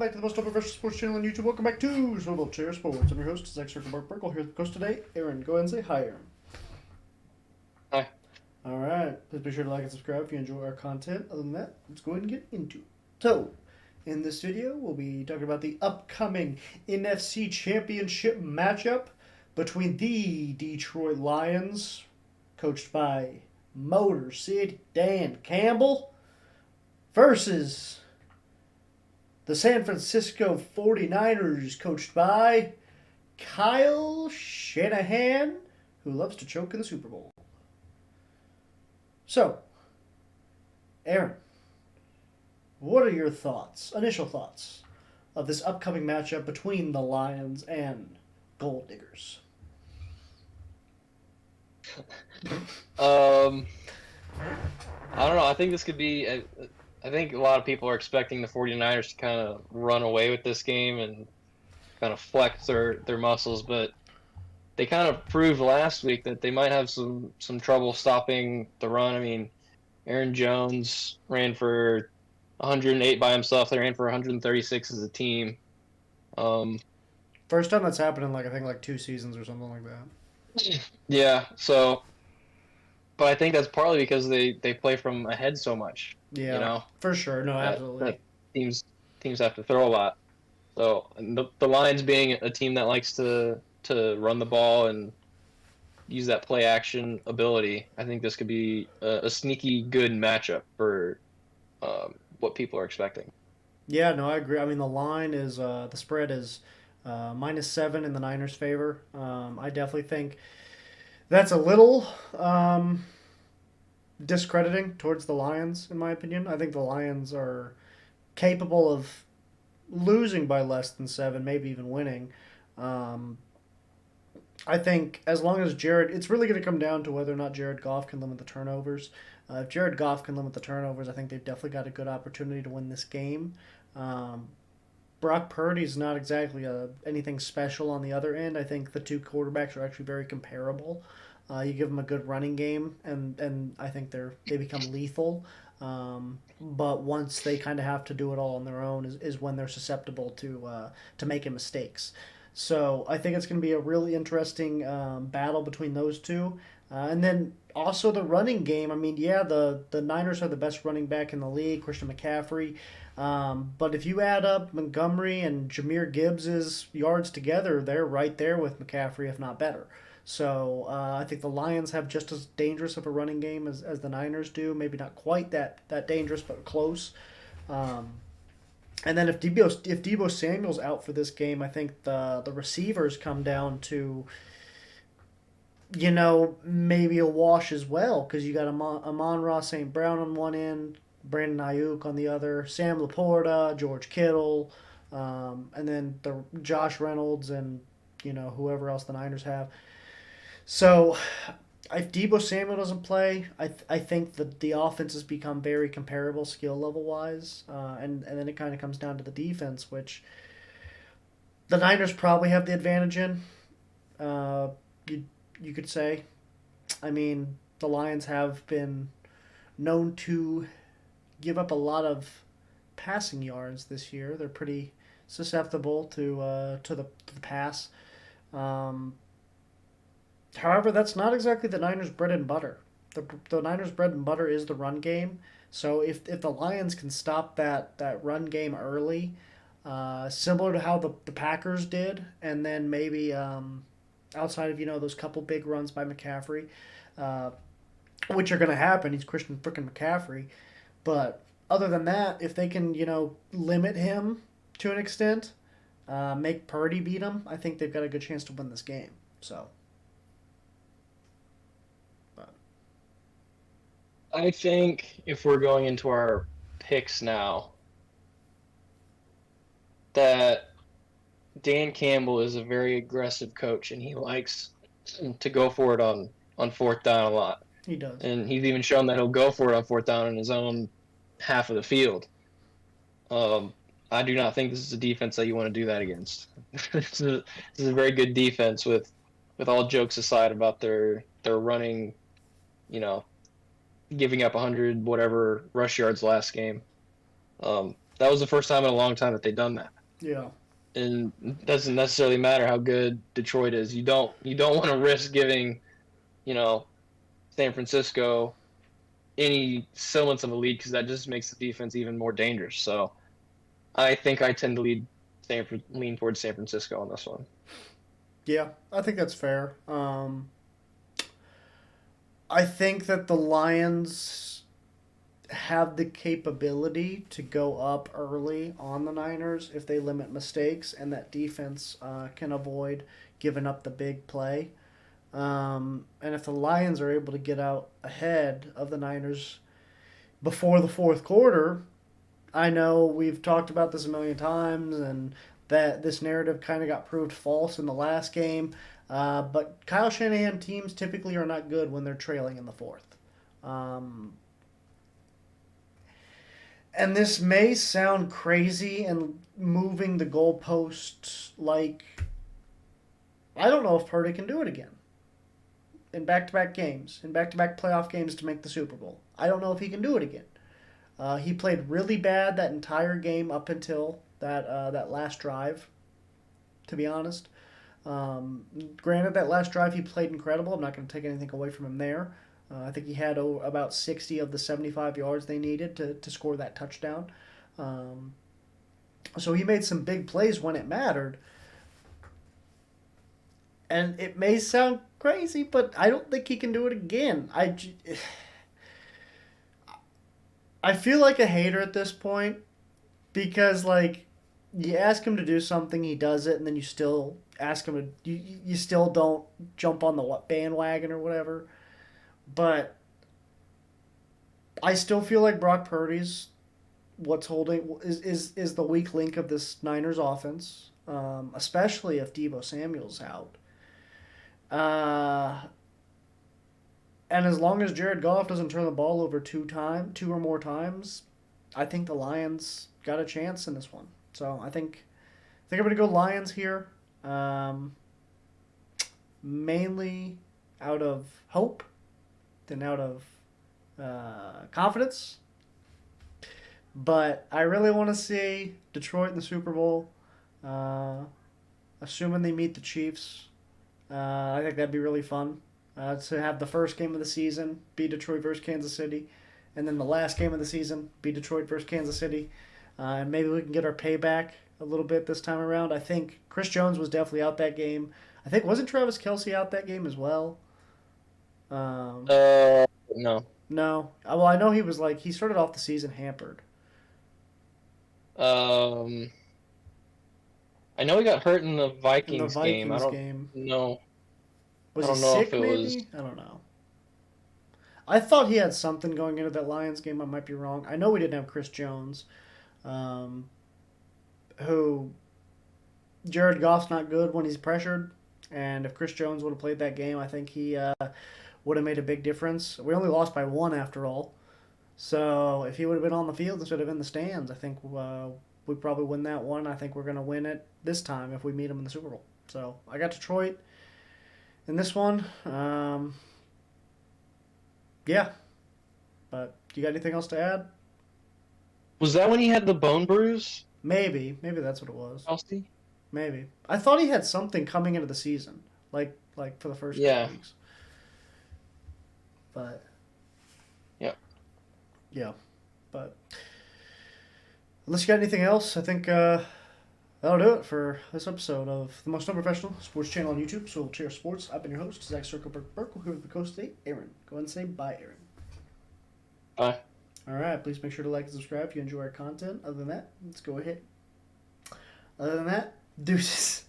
back to the most unprofessional sports channel on YouTube. Welcome back to Swivel Chair Sports. I'm your host, Zach Circle Mark Burkle, here with the coach today, Aaron. Go ahead and say hi, Aaron. Hi. Alright, please be sure to like and subscribe if you enjoy our content. Other than that, let's go ahead and get into it. So, in this video, we'll be talking about the upcoming NFC Championship matchup between the Detroit Lions, coached by Motor City Dan Campbell, versus the San Francisco 49ers, coached by Kyle Shanahan, who loves to choke in the Super Bowl. So, Aaron, what are your thoughts, initial thoughts, of this upcoming matchup between the Lions and Gold Diggers? I don't know. I think this could be. I think a lot of people are expecting the 49ers to kind of run away with this game and kind of flex their muscles, but they kind of proved last week that they might have some trouble stopping the run. I mean, Aaron Jones ran for 108 by himself. They ran for 136 as a team. First time that's happened in I think 2 seasons or something like that. Yeah. So, but I think that's partly because they play from ahead so much. Yeah, You know, for sure. No, that, absolutely. that teams have to throw a lot. So the Lions being a team that likes to run the ball and use that play action ability, I think this could be a sneaky good matchup for what people are expecting. Yeah, no, I agree. I mean, the spread is -7 in the Niners' favor. I definitely think that's a little discrediting towards the Lions, in my opinion. I think the Lions are capable of losing by less than 7, maybe even winning. Um, I think as long as it's really going to come down to whether or not Jared Goff can limit the turnovers. If Jared Goff can limit the turnovers, I think they've definitely got a good opportunity to win this game. Um, Brock Purdy's not exactly anything special on the other end. I think the two quarterbacks are actually very comparable. You give them a good running game, and I think they become lethal. But once they kind of have to do it all on their own, is when they're susceptible to making mistakes. So I think it's going to be a really interesting battle between those two. And then also the running game. I mean, yeah, the Niners are the best running back in the league, Christian McCaffrey. But if you add up Montgomery and Jahmyr Gibbs's yards together, they're right there with McCaffrey, if not better. So I think the Lions have just as dangerous of a running game as the Niners do. Maybe not quite that dangerous, but close. Um, and then if Debo Samuel's out for this game, I think the receivers come down to maybe a wash as well, because you got Amon-Ra St. Brown on one end, Brandon Ayuk on the other, Sam Laporta, George Kittle, and then the Josh Reynolds and whoever else the Niners have. So if Debo Samuel doesn't play, I think the offense has become very comparable skill level wise, and then it kind of comes down to the defense, which the Niners probably have the advantage in. You you could say. I mean, the Lions have been known to give up a lot of passing yards this year. They're pretty susceptible to the pass. Um, However, that's not exactly the Niners' bread and butter. The Niners' bread and butter is the run game. So if the Lions can stop that run game early, similar to how the Packers did, and then maybe outside of those couple big runs by McCaffrey, uh, which are going to happen. He's Christian freaking McCaffrey. But other than that, if they can limit him to an extent, make Purdy beat him, I think they've got a good chance to win this game. So. I think if we're going into our picks now, that Dan Campbell is a very aggressive coach, and he likes to go for it on fourth down a lot. He does. And he's even shown that he'll go for it on fourth down in his own half of the field. I do not think this is a defense that you want to do that against. This is a very good defense with all jokes aside about their running, you know, giving up 100 whatever rush yards last game. That was the first time in a long time that they'd done that. Yeah. And it doesn't necessarily matter how good Detroit is. You don't want to risk giving, you know, San Francisco any semblance of a lead because that just makes the defense even more dangerous. So I think I tend to lean towards San Francisco on this one. Yeah, I think that's fair. I think that the Lions have the capability to go up early on the Niners if they limit mistakes and that defense can avoid giving up the big play. And if the Lions are able to get out ahead of the Niners before the fourth quarter, I know we've talked about this a million times and that this narrative kind of got proved false in the last game. But Kyle Shanahan teams typically are not good when they're trailing in the fourth. Um, and this may sound crazy and moving the goalpost like I don't know if Purdy can do it again in back-to-back games, in back-to-back playoff games to make the Super Bowl. I don't know if he can do it again. He played really bad that entire game up until that last drive. To be honest, granted that last drive he played incredible. I'm not going to take anything away from him there. I think he had about 60 of the 75 yards they needed to score that touchdown. Um, so he made some big plays when it mattered. And it may sound crazy, but I don't think he can do it again. I feel like a hater at this point because like you ask him to do something, he does it, and then you still ask him to you still don't jump on the bandwagon or whatever. But I still feel like Brock Purdy's what's holding is the weak link of this Niners offense, especially if Debo Samuel's out. Uh, and as long as Jared Goff doesn't turn the ball over two or more times, I think the Lions got a chance in this one. So I think I'm gonna go Lions here, um, mainly out of hope than out of confidence. But I really want to see Detroit in the Super Bowl. Uh, Assuming they meet the Chiefs, I think that'd be really fun to have the first game of the season be Detroit versus Kansas City, and then the last game of the season be Detroit versus Kansas City. And maybe we can get our payback a little bit this time around. I think Chris Jones was definitely out that game. I think wasn't Travis Kelsey out that game as well? Um, No. no. Well, I know he was like he started off the season hampered Um, I know he got hurt in the in the Vikings game. Vikings game. Know. I Was he don't know if sick? it was. Maybe I don't know. I thought he had something going into that Lions game. I might be wrong. I know we didn't have Chris Jones, um, who Jared Goff's not good when he's pressured. And if Chris Jones would have played that game, I think he would have made a big difference. We only lost by one after all. So if he would have been on the field instead of in the stands, I think we probably win that one. I think we're going to win it this time if we meet him in the Super Bowl. So I got Detroit in this one. Yeah. But you got anything else to add? Was that when he had the bone bruise, Maybe. Maybe that's what it was. Kelsey? Maybe. I thought he had something coming into the season, like for the first couple Yeah. weeks. But Yep. yeah, but unless you got anything else, I think that'll do it for this episode of the most unprofessional sports channel on YouTube. So Chair Sports. I've been your host, Zach Circleberg Burke. We're here with the coach today, Aaron. Go ahead and say bye, Aaron. Bye. All right. Please make sure to like and subscribe if you enjoy our content. Other than that, let's go ahead. Other than that, deuces.